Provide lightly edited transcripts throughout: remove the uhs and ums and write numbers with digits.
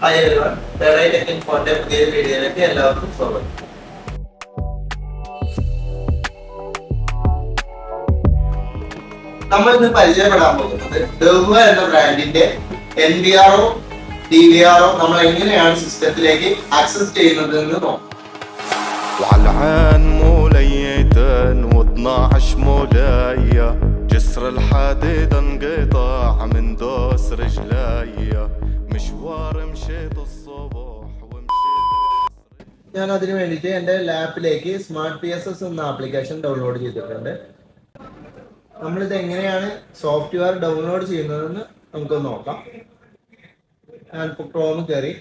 Hi everyone, tech ഇൻഫോന്റെ പുതിയ വീഡിയോയിലേക്ക് എല്ലാവർക്കും സ്വാഗതം. നമ്മൾ ഇന്ന് പരിചയപ്പെടാൻ പോകുന്നത് ഡെർവ എന്ന ബ്രാൻഡിന്റെ NVR ഓ DVR ഓ നമ്മൾ എങ്ങനെയാണ് സിസ്റ്റത്തിലേക്ക് ആക്സസ് ചെയ്യുന്നത് എന്ന് നോക്കാം. وعالعين موليتين و12 مولاية جسر الحديد انقطاع من دوس رجليا مشوار مشيت الصبح ومشيت. ഞാൻ അതിനു വേണ്ടിയിട്ട് എൻ്റെ ലാപ്പിലേക്ക് സ്മാർട്ട് PSS എന്ന ആപ്ലിക്കേഷൻ ഡൗൺലോഡ് ചെയ്തിട്ടുണ്ട്. നമ്മളിത് എങ്ങനെയാണ് സോഫ്റ്റ്വെയർ ഡൗൺലോഡ് ചെയ്യുന്നതെന്ന് നമുക്ക് നോക്കാം. ഞാനിപ്പോൾ ക്രോം കയറി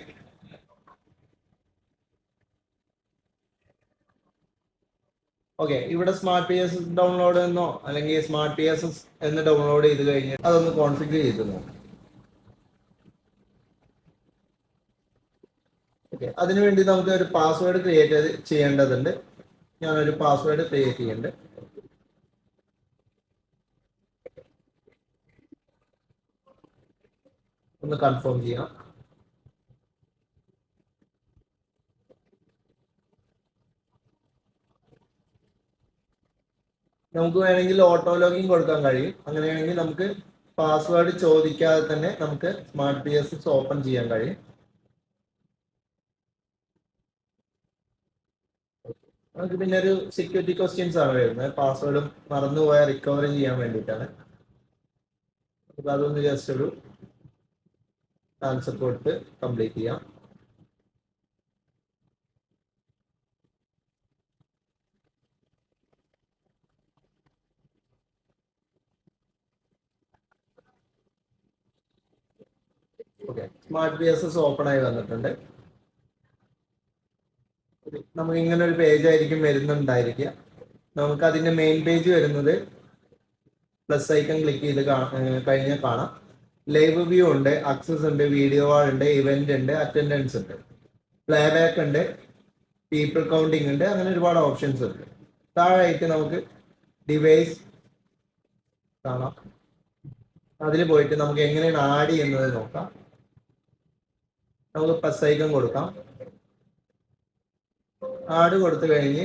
ഓക്കെ, ഇവിടെ സ്മാർട്ട് PSS ഡൗൺലോഡ് എന്നോ അല്ലെങ്കിൽ സ്മാർട്ട് PSS എന്ന് ഡൗൺലോഡ് ചെയ്ത് കഴിഞ്ഞ് അതൊന്ന് കോൺഫിഗർ ചെയ്ത് നോക്കാം. ഓക്കെ, അതിനുവേണ്ടി നമുക്ക് ഒരു പാസ്വേഡ് ക്രിയേറ്റ് ചെയ്യേണ്ടതുണ്ട്. ഞാനൊരു പാസ്വേഡ് ക്രിയേറ്റ് ചെയ്യുന്നുണ്ട്. ഒന്ന് കൺഫേം ചെയ്യാം. നമുക്ക് വേണമെങ്കിൽ ഓട്ടോ ലോഗിൻ കൊടുക്കാൻ കഴിയും. അങ്ങനെയാണെങ്കിൽ നമുക്ക് പാസ്വേഡ് ചോദിക്കാതെ തന്നെ നമുക്ക് സ്മാർട്ട് PSS ഓപ്പൺ ചെയ്യാൻ കഴിയും. നമുക്ക് പിന്നെ ഒരു സെക്യൂരിറ്റി ക്വസ്റ്റ്യൻസ് ആണ് വരുന്നത്. പാസ്വേഡും മറന്നുപോയാൽ റിക്കവർ ചെയ്യാൻ വേണ്ടിയിട്ടാണ്. അപ്പൊ അതൊന്ന് ജസ്റ്റ് ഒരു ആൻസർ കൊടുത്ത് കംപ്ലീറ്റ് ചെയ്യാം. ഓക്കെ, സ്മാർട്ട് PSS ഓപ്പൺ ആയി വന്നിട്ടുണ്ട്. നമുക്ക് ഇങ്ങനെ ഒരു പേജ് ആയിരിക്കും വരുന്നുണ്ടായിരിക്കുക. നമുക്ക് അതിന്റെ മെയിൻ പേജ് വരുന്നത് പ്ലസ് ഐക്കൺ ക്ലിക്ക് ചെയ്ത് കഴിഞ്ഞാൽ കാണാം. ലൈവ് വ്യൂ ഉണ്ട്, ആക്സസ് ഉണ്ട്, വീഡിയോ വാൾ ഉണ്ട്, ഇവന്റ് ഉണ്ട്, അറ്റൻഡൻസ് ഉണ്ട്, പ്ലേബാക്ക് ഉണ്ട്, പീപ്പിൾ കൗണ്ടിങ് ഉണ്ട്. അങ്ങനെ ഒരുപാട് ഓപ്ഷൻസ് ഉണ്ട്. താഴെയായിട്ട് നമുക്ക് ഡിവൈസ് കാണാം. അതിൽ പോയിട്ട് നമുക്ക് എങ്ങനെയാണ് ആഡ് ചെയ്യുന്നത് നോക്കാം. നമുക്ക് പ്ലസ് ഐക്കൺ കൊടുക്കാം. ആഡ് കൊടുത്തു കഴിഞ്ഞ്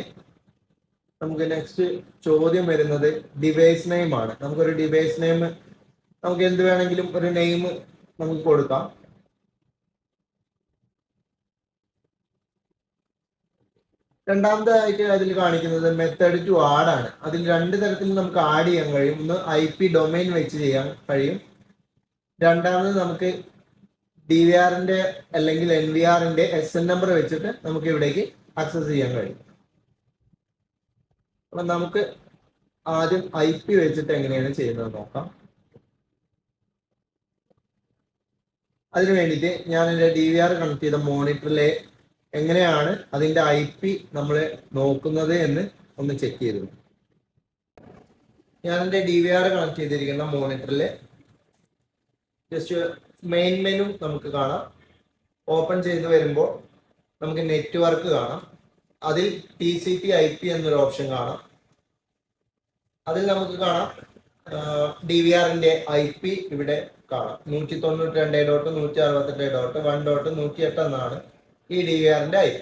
നമുക്ക് നെക്സ്റ്റ് ചോദ്യം വരുന്നത് ഡിവൈസ് നെയിം ആണ്. നമുക്കൊരു ഡിവൈസ് നെയിം, നമുക്ക് എന്ത് വേണമെങ്കിലും ഒരു നെയിം നമുക്ക് കൊടുക്കാം. രണ്ടാമതായിട്ട് അതിൽ കാണിക്കുന്നത് മെത്തേഡ് ടു ആഡ് ആണ്. അതിൽ രണ്ട് തരത്തിൽ നമുക്ക് ആഡ് ചെയ്യാൻ കഴിയും. ഒന്ന് IP ഡൊമൈൻ വെച്ച് ചെയ്യാൻ കഴിയും. രണ്ടാമത് നമുക്ക് DVRന്റെ അല്ലെങ്കിൽ NVRന്റെ SN നമ്പർ വെച്ചിട്ട് നമുക്ക് ഇവിടേക്ക് ആക്സസ് ചെയ്യാൻ കഴിയും. അപ്പൊ നമുക്ക് ആദ്യം IP വെച്ചിട്ട് എങ്ങനെയാണ് ചെയ്യുന്നത് നോക്കാം. അതിനു വേണ്ടിയിട്ട് ഞാൻ എൻ്റെ DVR കണക്ട് ചെയ്ത മോണിറ്ററിലെ എങ്ങനെയാണ് അതിന്റെ IP നമ്മൾ നോക്കുന്നത് എന്ന് ഒന്ന് ചെക്ക് ചെയ്തു. ഞാൻ എൻ്റെ DVR കണക്ട് ചെയ്തിരിക്കുന്ന മോണിറ്ററിലെ ജസ്റ്റ് മെയിൻ മെനു നമുക്ക് കാണാം. ഓപ്പൺ ചെയ്ത് വരുമ്പോൾ നമുക്ക് നെറ്റ്വർക്ക് കാണാം. അതിൽ TCP/IP എന്നൊരു ഓപ്ഷൻ കാണാം. അതിൽ നമുക്ക് കാണാം DVRന്റെ IP ഇവിടെ കാണാം. 192.168.108 എന്നാണ് ഈ DVRന്റെ IP.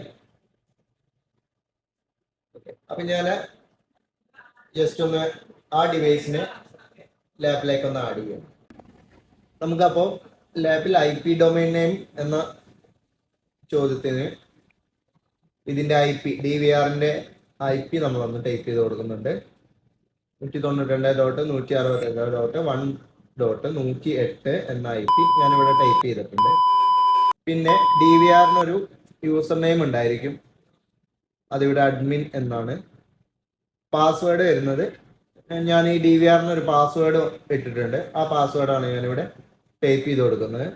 അപ്പൊ ഞാൻ ജസ്റ്റ് ഒന്ന് ആ ഡിവൈസിനെ ലാപ്പിലേക്ക് ഒന്ന് ആഡ് ചെയ്യാം. നമുക്കപ്പോൾ ലാപ്പിൽ IP ഡൊമൈൻ നെയിം എന്ന ചോദ്യത്തിന് ഇതിന്റെ IP DVRന്റെ IP നമ്മളൊന്ന് ടൈപ്പ് ചെയ്ത് കൊടുക്കുന്നുണ്ട്. 192.168.108 എന്ന IP ഞാനിവിടെ ടൈപ്പ് ചെയ്തിട്ടുണ്ട്. പിന്നെ DVRനൊരു യൂസർ നെയിം ഉണ്ടായിരിക്കും. അതിവിടെ അഡ്മിൻ എന്നാണ്. പാസ്വേഡ് വരുന്നത് ഞാൻ ഈ DVRനൊരു പാസ്വേഡ് ഇട്ടിട്ടുണ്ട്. ആ പാസ്വേഡാണ് ഞാനിവിടെ ടൈപ്പ് ചെയ്ത് കൊടുക്കുന്നത്.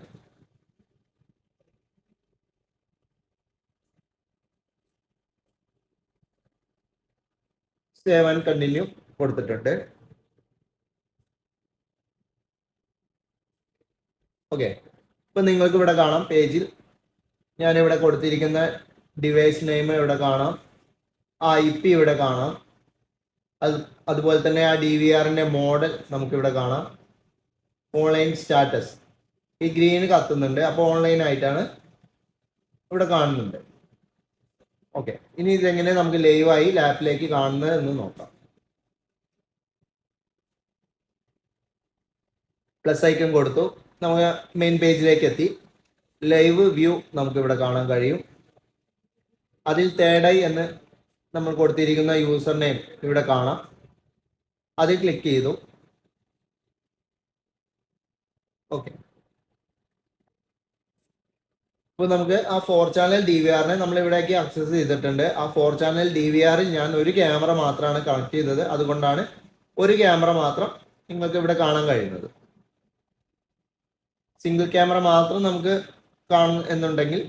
സേവ് ആൻഡ് കണ്ടിന്യൂ കൊടുത്തിട്ടുണ്ട്. ഓക്കെ, ഇപ്പൊ നിങ്ങൾക്ക് ഇവിടെ കാണാം പേജിൽ ഞാനിവിടെ കൊടുത്തിരിക്കുന്ന ഡിവൈസ് നെയിം ഇവിടെ കാണാം, ആ IP ഇവിടെ കാണാം. അതുപോലെ തന്നെ ആ DVRന്റെ മോഡൽ നമുക്കിവിടെ കാണാം. ഓൺലൈൻ സ്റ്റാറ്റസ് ഈ ഗ്രീൻ കത്തുന്നുണ്ട്, അപ്പോൾ ഓൺലൈൻ ആയിട്ടാണ് ഇവിടെ കാണുന്നുണ്ട്. ഓക്കെ, ഇനി ഇതെങ്ങനെ നമുക്ക് ലൈവായി ലാപ്പിലേക്ക് കാണുന്നത് എന്ന് നോക്കാം. പ്ലസ് ഐക്കൺ കൊടുത്തു, നമുക്ക് മെയിൻ പേജിലേക്ക് എത്തി. ലൈവ് വ്യൂ നമുക്ക് ഇവിടെ കാണാൻ കഴിയും. അതിൽ തേർഡ് ഐ എന്ന് നമ്മൾ കൊടുത്തിരിക്കുന്ന യൂസർ നെയിം ഇവിടെ കാണാം. അതിൽ ക്ലിക്ക് ചെയ്തു. ഓക്കെ, ഇപ്പോൾ നമുക്ക് ആ 4 ചാനൽ DVR നമ്മൾ ഇവിടേക്ക് ആക്സസ് ചെയ്തിട്ടുണ്ട്. ആ 4 ചാനൽ DVR ഞാൻ ഒരു ക്യാമറ മാത്രമാണ് കണക്ട് ചെയ്തത്, അതുകൊണ്ടാണ് ഒരു ക്യാമറ മാത്രം നിങ്ങൾക്ക് ഇവിടെ കാണാൻ കഴിയുന്നത്. സിംഗിൾ ക്യാമറ മാത്രം നമുക്ക് കാണും എന്നുണ്ടെങ്കിൽ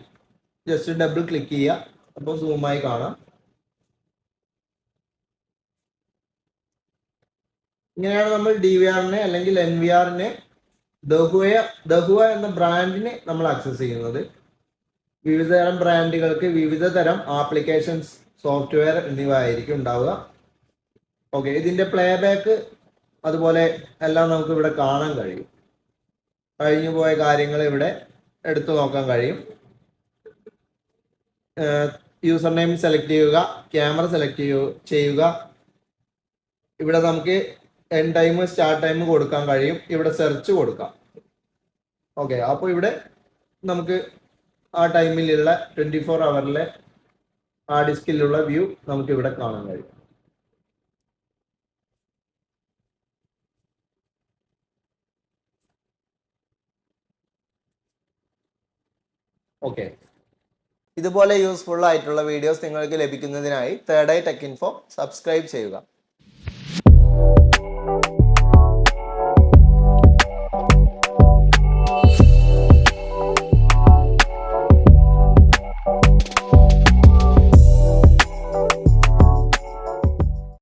ജസ്റ്റ് ഡബിൾ ക്ലിക്ക് ചെയ്യുക, അപ്പോൾ സൂമായി കാണാം. ഇങ്ങനെയാണ് നമ്മൾ DVR അല്ലെങ്കിൽ NVR ദഹുവ എന്ന ബ്രാൻഡിനെ നമ്മൾ ആക്സസ് ചെയ്യുന്നത്. വിവിധ തരം ബ്രാൻഡുകൾക്ക് വിവിധ തരം ആപ്ലിക്കേഷൻസ്, സോഫ്റ്റ്വെയർ എന്നിവ ആയിരിക്കും ഉണ്ടാവുക. ഓക്കെ, ഇതിന്റെ പ്ലേ ബാക്ക് അതുപോലെ എല്ലാം നമുക്ക് ഇവിടെ കാണാൻ കഴിയും. കഴിഞ്ഞു പോയ കാര്യങ്ങൾ ഇവിടെ എടുത്തു നോക്കാൻ കഴിയും. യൂസർ നെയിം സെലക്ട് ചെയ്യുക, ക്യാമറ സെലക്ട് ചെയ്യുക. ഇവിടെ നമുക്ക് എൻഡ് ടൈം, സ്റ്റാർട്ട് ടൈം കൊടുക്കാൻ കഴിയും. ഇവിടെ സെർച്ച് കൊടുക്കാം. ഓക്കെ, അപ്പോൾ ഇവിടെ നമുക്ക് ആ ടൈമിലുള്ള 24 അവറിലെ ആ ഡിസ്കിലുള്ള വ്യൂ നമുക്ക് ഇവിടെ കാണാൻ കഴിയും. ഓക്കെ, ഇതുപോലെ യൂസ്ഫുൾ ആയിട്ടുള്ള വീഡിയോസ് നിങ്ങൾക്ക് ലഭിക്കുന്നതിനായി third eye tech info subscribe ചെയ്യുക.